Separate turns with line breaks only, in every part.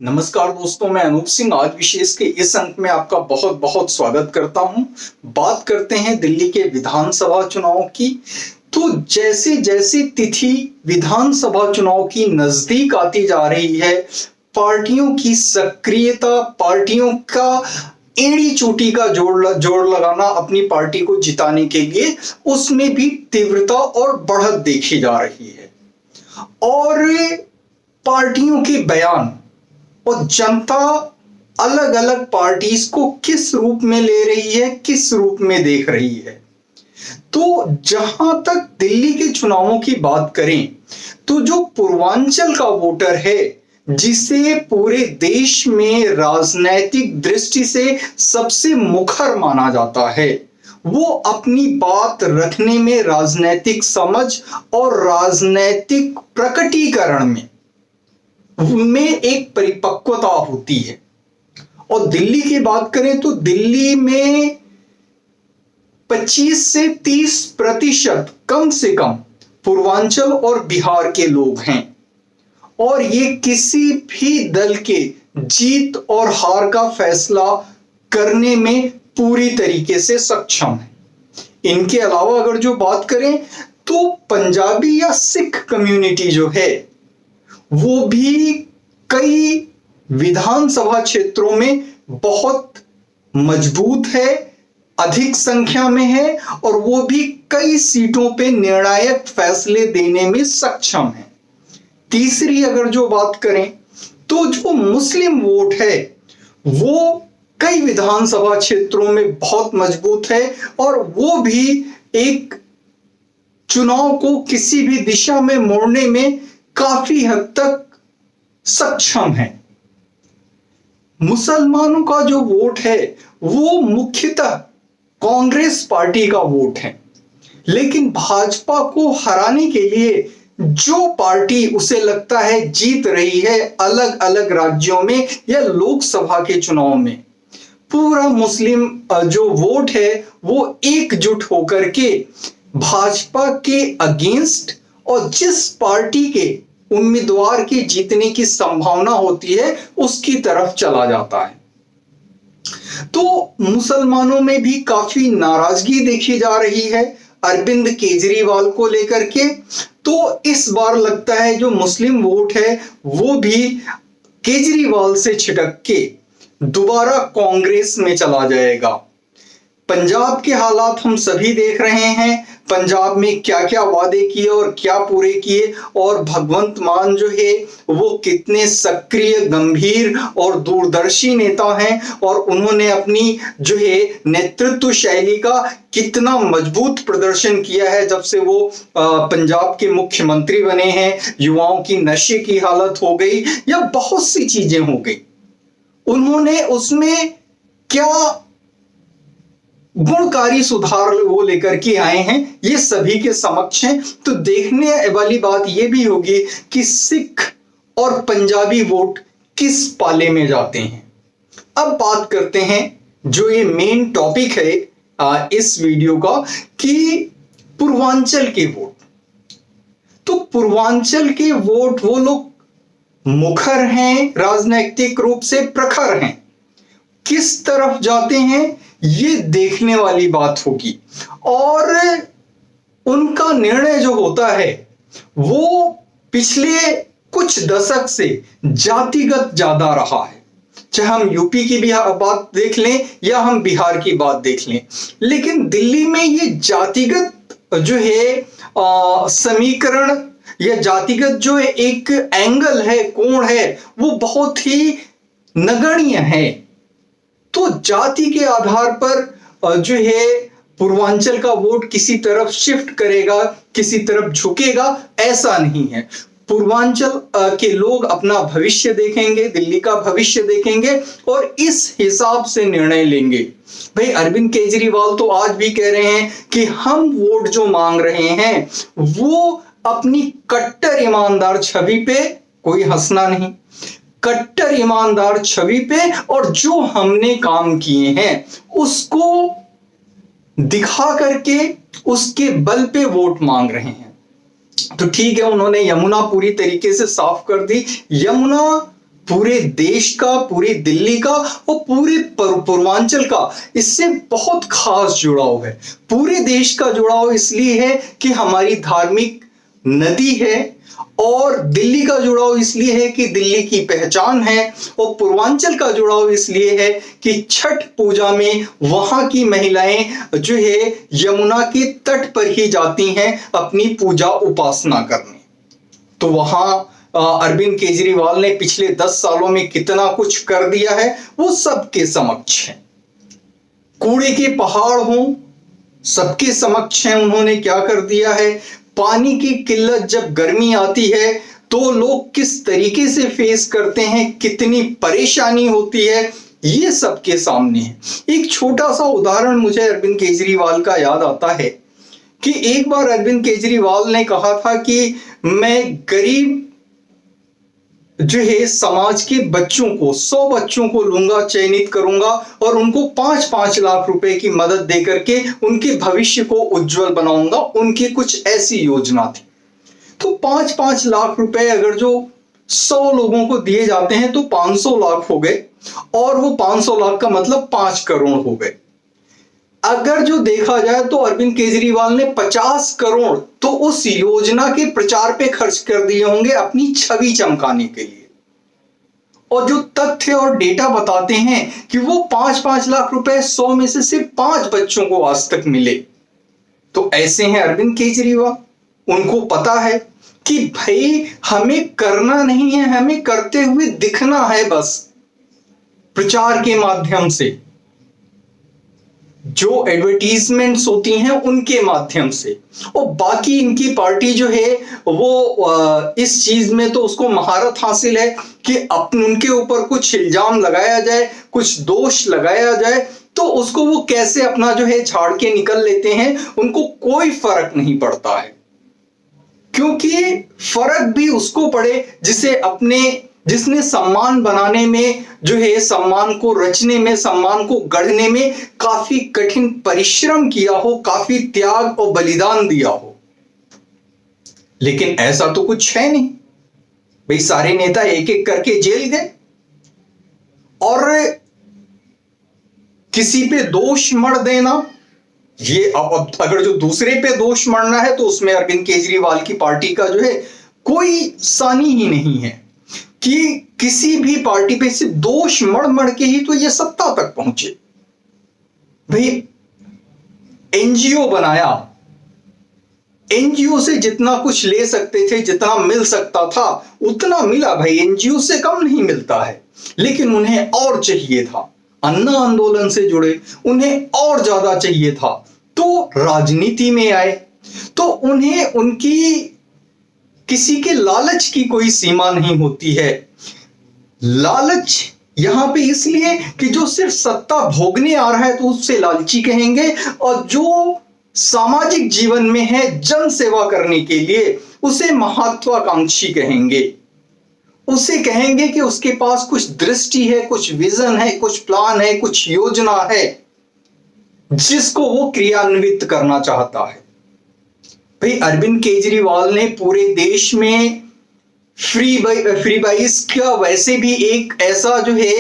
नमस्कार दोस्तों, मैं अनूप सिंह आज विशेष के इस अंक में आपका बहुत बहुत स्वागत करता हूं। बात करते हैं दिल्ली के विधानसभा चुनाव की। तो जैसे जैसे तिथि विधानसभा चुनाव की नजदीक आती जा रही है, पार्टियों की सक्रियता, पार्टियों का एड़ी चोटी का जोड़ लगाना अपनी पार्टी को जिताने के लिए, उसमें भी तीव्रता और बढ़त देखी जा रही है। और पार्टियों के बयान और जनता अलग अलग पार्टीज को किस रूप में ले रही है, किस रूप में देख रही है। तो जहां तक दिल्ली के चुनावों की बात करें, तो जो पूर्वांचल का वोटर है, जिसे पूरे देश में राजनैतिक दृष्टि से सबसे मुखर माना जाता है, वो अपनी बात रखने में, राजनैतिक समझ और राजनैतिक प्रकटीकरण में उनमें एक परिपक्वता होती है। और दिल्ली की बात करें तो दिल्ली में 25 से 30% कम से कम पूर्वांचल और बिहार के लोग हैं। और ये किसी भी दल के जीत और हार का फैसला करने में पूरी तरीके से सक्षम है। इनके अलावा अगर जो बात करें तो पंजाबी या सिख कम्युनिटी जो है, वो भी कई विधानसभा क्षेत्रों में बहुत मजबूत है, अधिक संख्या में है, और वो भी कई सीटों पे निर्णायक फैसले देने में सक्षम है। तीसरी अगर जो बात करें तो जो मुस्लिम वोट है, वो कई विधानसभा क्षेत्रों में बहुत मजबूत है, और वो भी एक चुनाव को किसी भी दिशा में मोड़ने में काफी हद तक सक्षम है। मुसलमानों का जो वोट है, वो मुख्यतः कांग्रेस पार्टी का वोट है। लेकिन भाजपा को हराने के लिए जो पार्टी उसे लगता है जीत रही है अलग अलग राज्यों में या लोकसभा के चुनाव में, पूरा मुस्लिम जो वोट है वो एकजुट होकर के भाजपा के अगेंस्ट और जिस पार्टी के उम्मीदवार के जीतने की संभावना होती है उसकी तरफ चला जाता है। तो मुसलमानों में भी काफी नाराजगी देखी जा रही है अरविंद केजरीवाल को लेकर के। तो इस बार लगता है जो मुस्लिम वोट है वो भी केजरीवाल से छिटक के दोबारा कांग्रेस में चला जाएगा। पंजाब के हालात हम सभी देख रहे हैं, पंजाब में क्या क्या वादे किए और क्या पूरे किए, और भगवंत मान जो है वो कितने सक्रिय, गंभीर और दूरदर्शी नेता हैं, और उन्होंने अपनी जो है नेतृत्व शैली का कितना मजबूत प्रदर्शन किया है जब से वो पंजाब के मुख्यमंत्री बने हैं। युवाओं की नशे की हालत हो गई या बहुत सी चीजें हो गई, उन्होंने उसमें क्या गुणकारी सुधार वो लेकर के आए हैं, ये सभी के समक्ष हैं। तो देखने वाली बात ये भी होगी कि सिख और पंजाबी वोट किस पाले में जाते हैं। अब बात करते हैं जो ये मेन टॉपिक है इस वीडियो का, कि पूर्वांचल के वोट। तो पूर्वांचल के वोट, वो लोग मुखर हैं, राजनैतिक रूप से प्रखर हैं, किस तरफ जाते हैं ये देखने वाली बात होगी। और उनका निर्णय जो होता है वो पिछले कुछ दशक से जातिगत ज्यादा रहा है, चाहे हम यूपी की भी बात देख लें या हम बिहार की बात देख लें। लेकिन दिल्ली में ये जातिगत जो है समीकरण या जातिगत जो है एक एंगल है, कोण है, वो बहुत ही नगण्य है। तो जाति के आधार पर जो है पूर्वांचल का वोट किसी तरफ शिफ्ट करेगा, किसी तरफ झुकेगा, ऐसा नहीं है। पूर्वांचल के लोग अपना भविष्य देखेंगे, दिल्ली का भविष्य देखेंगे और इस हिसाब से निर्णय लेंगे। भाई अरविंद केजरीवाल तो आज भी कह रहे हैं कि हम वोट जो मांग रहे हैं वो अपनी कट्टर ईमानदार छवि पे, कोई हंसना नहीं, कट्टर ईमानदार छवि पे और जो हमने काम किए हैं उसको दिखा करके उसके बल पे वोट मांग रहे हैं। तो ठीक है, उन्होंने यमुना पूरी तरीके से साफ कर दी। यमुना पूरे देश का, पूरी दिल्ली का और पूरे पूर्वांचल का इससे बहुत खास जुड़ाव है। पूरे देश का जुड़ाव इसलिए है कि हमारी धार्मिक नदी है, और दिल्ली का जुड़ाव इसलिए है कि दिल्ली की पहचान है, और पूर्वांचल का जुड़ाव इसलिए है कि छठ पूजा में वहां की महिलाएं जो है यमुना के तट पर ही जाती हैं अपनी पूजा उपासना करने। तो वहां अरविंद केजरीवाल ने पिछले 10 सालों में कितना कुछ कर दिया है वो सबके समक्ष है। कूड़े के पहाड़ हों, सबके समक्ष है उन्होंने क्या कर दिया है। पानी की किल्लत जब गर्मी आती है तो लोग किस तरीके से फेस करते हैं, कितनी परेशानी होती है, ये सबके सामने है। एक छोटा सा उदाहरण मुझे अरविंद केजरीवाल का याद आता है कि एक बार अरविंद केजरीवाल ने कहा था कि मैं गरीब जो है समाज के बच्चों को, 100 बच्चों को लूंगा, चयनित करूंगा और उनको 5-5 लाख रुपए की मदद देकर के उनके भविष्य को उज्जवल बनाऊंगा। उनकी कुछ ऐसी योजना थी। तो 5-5 लाख रुपए अगर जो 100 लोगों को दिए जाते हैं तो 500 लाख हो गए, और वो 500 लाख का मतलब 5 करोड़ हो गए। अगर जो देखा जाए तो अरविंद केजरीवाल ने 50 करोड़ तो उस योजना के प्रचार पे खर्च कर दिए होंगे अपनी छवि चमकाने के लिए। और जो तथ्य और डेटा बताते हैं कि वो 5-5 लाख रुपए 100 में से सिर्फ 5 बच्चों को आज तक मिले। तो ऐसे हैं अरविंद केजरीवाल, उनको पता है कि भाई हमें करना नहीं है, हमें करते हुए दिखना है बस प्रचार के माध्यम से, जो एडवर्टीजमेंट्स होती हैं उनके माध्यम से। और बाकी इनकी पार्टी जो है वो इस चीज में तो उसको महारत हासिल है कि अपने उनके ऊपर कुछ इल्जाम लगाया जाए, कुछ दोष लगाया जाए तो उसको वो कैसे अपना जो है झाड़ के निकल लेते हैं। उनको कोई फर्क नहीं पड़ता है, क्योंकि फर्क भी उसको पड़े जिसने सम्मान बनाने में जो है, सम्मान को रचने में, सम्मान को गढ़ने में काफी कठिन परिश्रम किया हो, काफी त्याग और बलिदान दिया हो। लेकिन ऐसा तो कुछ है नहीं भाई, सारे नेता एक एक करके जेल गए और किसी पे दोष मढ़ देना, ये अब अगर जो दूसरे पे दोष मढ़ना है तो उसमें अरविंद केजरीवाल की पार्टी का जो है कोई सानी ही नहीं है कि किसी भी पार्टी पे सिर्फ दोष मढ़ मढ़ के ही तो ये सत्ता तक पहुंचे। भाई एनजीओ बनाया, एनजीओ से जितना कुछ ले सकते थे, जितना मिल सकता था उतना मिला भाई, एनजीओ से कम नहीं मिलता है। लेकिन उन्हें और चाहिए था, अन्ना आंदोलन से जुड़े, उन्हें और ज्यादा चाहिए था, तो राजनीति में आए। तो उन्हें उनकी किसी के लालच की कोई सीमा नहीं होती है। लालच यहां पे इसलिए कि जो सिर्फ सत्ता भोगने आ रहा है तो उससे लालची कहेंगे, और जो सामाजिक जीवन में है जन सेवा करने के लिए उसे महत्वाकांक्षी कहेंगे। उसे कहेंगे कि उसके पास कुछ दृष्टि है, कुछ विजन है, कुछ प्लान है, कुछ योजना है जिसको वो क्रियान्वित करना चाहता है। भाई अरविंद केजरीवाल ने पूरे देश में फ्री बाइस का वैसे भी एक ऐसा जो है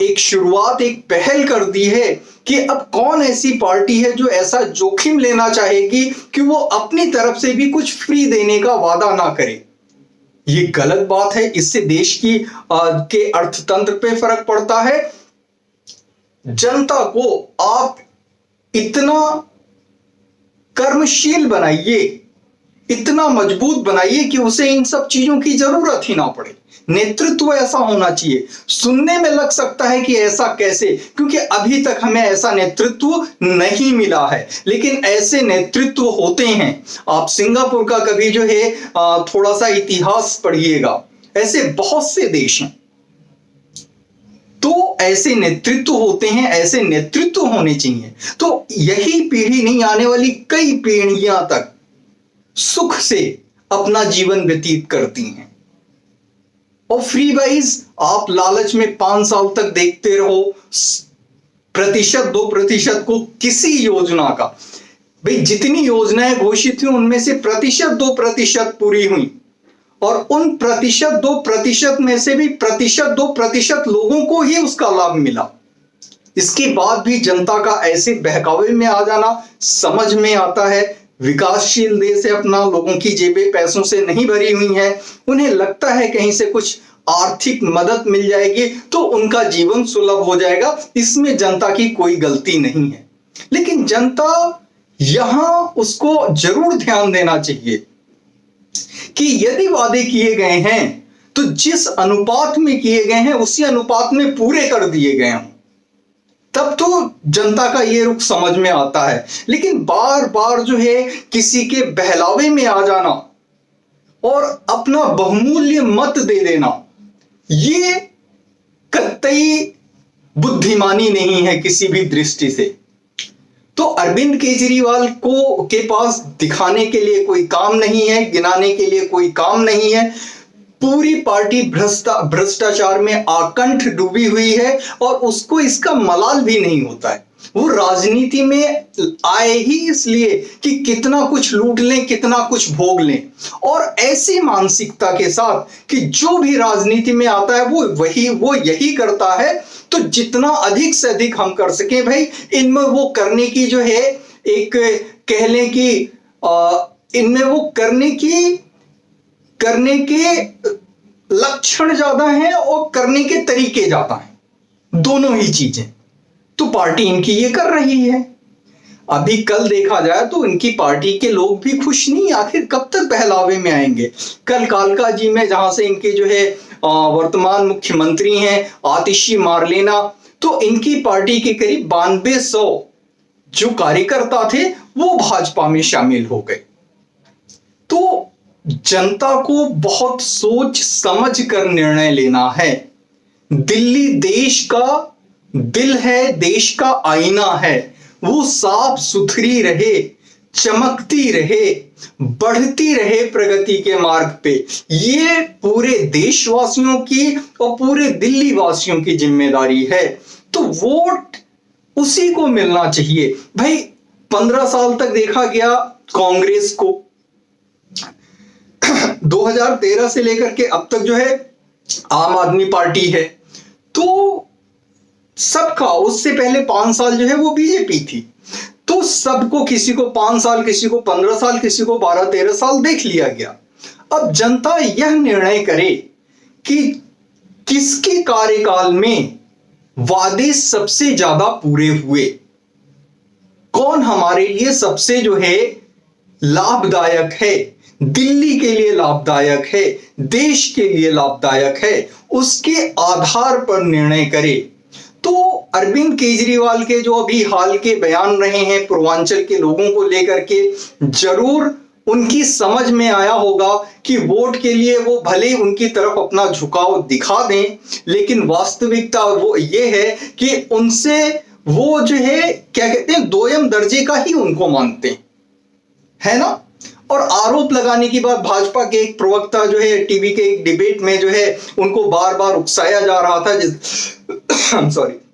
एक शुरुआत, एक पहल कर दी है कि अब कौन ऐसी पार्टी है जो ऐसा जोखिम लेना चाहेगी कि वो अपनी तरफ से भी कुछ फ्री देने का वादा ना करे। ये गलत बात है, इससे देश की के अर्थतंत्र पे फर्क पड़ता है। जनता को आप इतना कर्मशील बनाइए, इतना मजबूत बनाइए कि उसे इन सब चीजों की जरूरत ही ना पड़े। नेतृत्व ऐसा होना चाहिए। सुनने में लग सकता है कि ऐसा कैसे, क्योंकि अभी तक हमें ऐसा नेतृत्व नहीं मिला है, लेकिन ऐसे नेतृत्व होते हैं। आप सिंगापुर का कभी जो है थोड़ा सा इतिहास पढ़िएगा, ऐसे बहुत से देश हैं। तो ऐसे नेतृत्व होते हैं, ऐसे नेतृत्व होने चाहिए। तो यही पीढ़ी नहीं, आने वाली कई पीढ़ियां तक सुख से अपना जीवन व्यतीत करती हैं। और फ्री वाइज आप लालच में 5 साल तक देखते रहो, 1-2% को किसी योजना का, भाई जितनी योजनाएं घोषित हुई उनमें से 1-2% पूरी हुई, और उन प्रतिशत 2% में से भी प्रतिशत 2% लोगों को ही उसका लाभ मिला। इसके बाद भी जनता का ऐसे बहकावे में आ जाना समझ में आता है। विकासशील देश है अपना, लोगों की जेबें पैसों से नहीं भरी हुई हैं, उन्हें लगता है कहीं से कुछ आर्थिक मदद मिल जाएगी तो उनका जीवन सुलभ हो जाएगा, इसमें जनता की कोई गलती नहीं है। लेकिन जनता यहां उसको जरूर ध्यान देना चाहिए कि यदि वादे किए गए हैं तो जिस अनुपात में किए गए हैं उसी अनुपात में पूरे कर दिए गए हों, तब तो जनता का ये रुख समझ में आता है। लेकिन बार बार जो है किसी के बहलावे में आ जाना और अपना बहुमूल्य मत दे देना, ये कतई बुद्धिमानी नहीं है किसी भी दृष्टि से। तो अरविंद केजरीवाल को के पास दिखाने के लिए कोई काम नहीं है, गिनाने के लिए कोई काम नहीं है। पूरी पार्टी भ्रष्टाचार में आकंठ डूबी हुई है और उसको इसका मलाल भी नहीं होता है। वो राजनीति में आए ही इसलिए कि कितना कुछ लूट लें, कितना कुछ भोग लें, और ऐसी मानसिकता के साथ कि जो भी राजनीति में आता है वो यही करता है, तो जितना अधिक से अधिक हम कर सकें भाई, इनमें वो करने की जो है एक कह लें कि इनमें वो करने के लक्षण ज्यादा हैं और करने के तरीके ज्यादा हैं, दोनों ही चीजें। तो पार्टी इनकी ये कर रही है। अभी कल देखा जाए तो इनकी पार्टी के लोग भी खुश नहीं, आखिर कब तक बहलावे में आएंगे। कल कालका जी में जहां से इनके जो है वर्तमान मुख्यमंत्री हैं आतिशी मारलेना, तो इनकी पार्टी के करीब 9200 जो कार्यकर्ता थे वो भाजपा में शामिल हो गए। तो जनता को बहुत सोच समझ कर निर्णय लेना है। दिल्ली देश का दिल है, देश का आईना है, वो साफ सुथरी रहे, चमकती रहे, बढ़ती रहे प्रगति के मार्ग पे। ये पूरे देशवासियों की और पूरे दिल्ली वासियों की जिम्मेदारी है। तो वोट उसी को मिलना चाहिए भाई। 15 साल तक देखा गया कांग्रेस को, 2013 से लेकर के अब तक जो है आम आदमी पार्टी है, तो सबका उससे पहले 5 साल जो है वो बीजेपी थी। तो सबको, किसी को 5 साल, किसी को 15 साल, किसी को 12-13 साल देख लिया गया। अब जनता यह निर्णय करे कि किसके कार्यकाल में वादे सबसे ज्यादा पूरे हुए, कौन हमारे लिए सबसे जो है लाभदायक है, दिल्ली के लिए लाभदायक है, देश के लिए लाभदायक है, उसके आधार पर निर्णय करे। तो अरविंद केजरीवाल के जो अभी हाल के बयान रहे हैं पूर्वांचल के लोगों को लेकर के, जरूर उनकी समझ में आया होगा कि वोट के लिए वो भले उनकी तरफ अपना झुकाव दिखा दें, लेकिन वास्तविकता वो ये है कि उनसे वो जो है क्या कहते हैं, दोयम दर्जे का ही उनको मानते है ना। और आरोप लगाने की बात, भाजपा के एक प्रवक्ता जो है टीवी के एक डिबेट में जो है उनको बार बार उकसाया जा रहा था,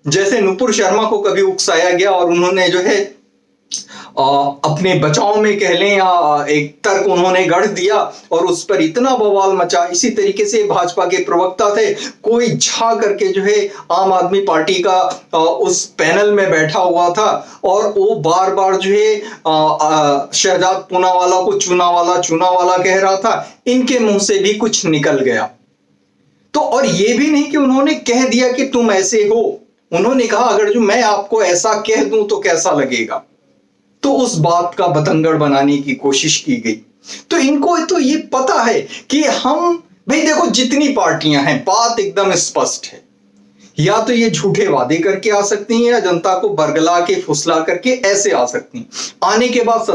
जैसे नुपुर शर्मा को कभी उकसाया गया और उन्होंने जो है अपने बचाव में कह लें या एक तर्क उन्होंने गढ़ दिया और उस पर इतना बवाल मचा। इसी तरीके से भाजपा के प्रवक्ता थे, कोई झा करके जो है आम आदमी पार्टी का उस पैनल में बैठा हुआ था और वो बार बार जो है शहजाद पूनावाला को चूनावाला कह रहा था। इनके मुंह से भी कुछ निकल गया। तो और ये भी नहीं कि उन्होंने कह दिया कि तुम ऐसे हो, उन्होंने कहा अगर जो मैं आपको ऐसा कह दूं तो कैसा लगेगा, तो उस बात का बतंगड़ बनाने की कोशिश की गई। तो इनको तो ये पता है कि हम भाई देखो जितनी पार्टियां हैं, बात एकदम स्पष्ट है, या तो ये झूठे वादे करके आ सकती हैं या जनता को बरगला के फुसला करके ऐसे आ सकती हैं। आने के बाद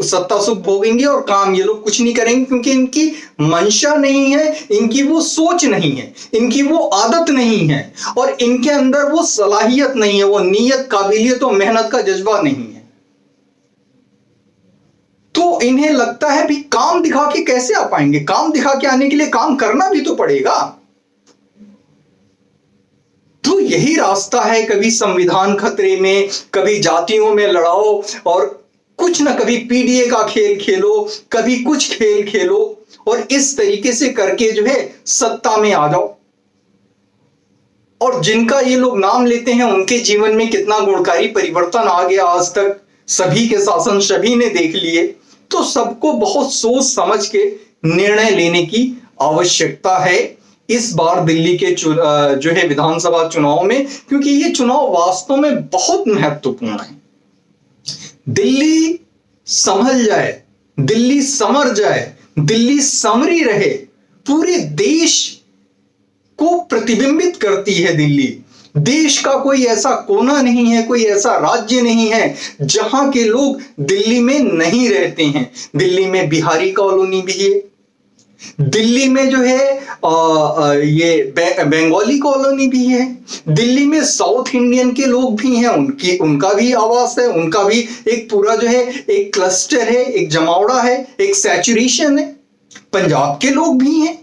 सत्ता सुख भोगेंगे और काम ये लोग कुछ नहीं करेंगे, क्योंकि इनकी मंशा नहीं है, इनकी वो सोच नहीं है, इनकी वो आदत नहीं है और इनके अंदर वो सलाहियत नहीं है, वो नीयत, काबिलियत और मेहनत का जज्बा नहीं है। तो इन्हें लगता है भी काम दिखा के कैसे आ पाएंगे, काम दिखा के आने के लिए काम करना भी तो पड़ेगा। तो यही रास्ता है, कभी संविधान खतरे में, कभी जातियों में लड़ाओ और कुछ ना कभी पीडीए का खेल खेलो, कभी कुछ खेल खेलो और इस तरीके से करके जो है सत्ता में आ जाओ। और जिनका ये लोग नाम लेते हैं उनके जीवन में कितना गुणकारी परिवर्तन आ गया आज तक, सभी के शासन सभी ने देख लिए। तो सबको बहुत सोच समझ के निर्णय लेने की आवश्यकता है इस बार दिल्ली के जो है विधानसभा चुनाव में, क्योंकि ये चुनाव वास्तव में बहुत महत्वपूर्ण है। दिल्ली संभल जाए, दिल्ली संवर जाए, दिल्ली संवरी रहे, पूरे देश को प्रतिबिंबित करती है दिल्ली। देश का कोई ऐसा कोना नहीं है, कोई ऐसा राज्य नहीं है जहां के लोग दिल्ली में नहीं रहते हैं। दिल्ली में बिहारी कॉलोनी भी है, दिल्ली में जो है ये बंगाली कॉलोनी भी है, दिल्ली में साउथ इंडियन के लोग भी हैं, उनका भी आवास है, उनका भी एक पूरा जो है एक क्लस्टर है, एक जमावड़ा है, एक सैचुरेशन है। पंजाब के लोग भी हैं।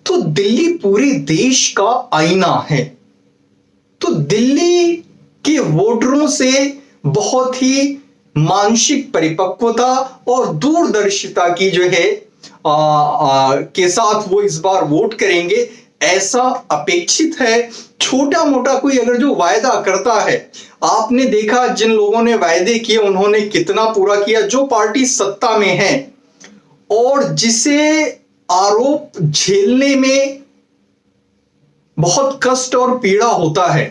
तो दिल्ली पूरे देश का आईना है। तो दिल्ली के वोटरों से बहुत ही मानसिक परिपक्वता और दूरदर्शिता की जो है के साथ वो इस बार वोट करेंगे, ऐसा अपेक्षित है। छोटा मोटा कोई अगर जो वायदा करता है, आपने देखा जिन लोगों ने वायदे किए उन्होंने कितना पूरा किया। जो पार्टी सत्ता में है और जिसे आरोप झेलने में बहुत कष्ट और पीड़ा होता है,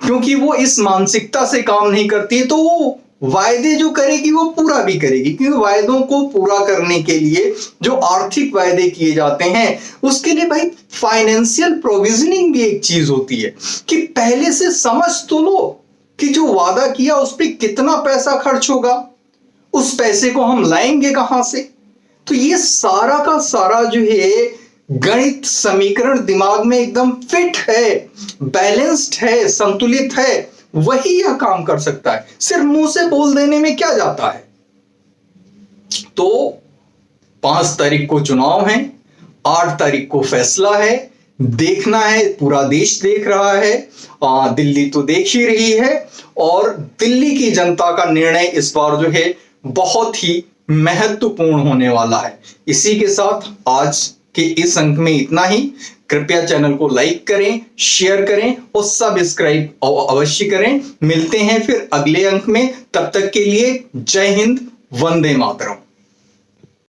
क्योंकि वो इस मानसिकता से काम नहीं करती है, तो वो वायदे जो करेगी वो पूरा भी करेगी। क्योंकि वायदों को पूरा करने के लिए जो आर्थिक वायदे किए जाते हैं उसके लिए भाई फाइनेंशियल प्रोविजनिंग भी एक चीज होती है कि पहले से समझ तो लो कि जो वादा किया उस पर कितना पैसा खर्च होगा, उस पैसे को हम लाएंगे कहां से। तो ये सारा का सारा जो है गणित समीकरण दिमाग में एकदम फिट है, बैलेंस्ड है, संतुलित है, वही यह काम कर सकता है। सिर्फ मुंह से बोल देने में क्या जाता है। तो 5 तारीख को चुनाव है, 8 तारीख को फैसला है, देखना है, पूरा देश देख रहा है, दिल्ली तो देख ही रही है, और दिल्ली की जनता का निर्णय इस बार जो है बहुत ही महत्वपूर्ण होने वाला है। इसी के साथ आज के इस अंक में इतना ही। कृपया चैनल को लाइक करें, शेयर करें और सब्सक्राइब अवश्य करें। मिलते हैं फिर अगले अंक में, तब तक के लिए जय हिंद, वंदे मातरम।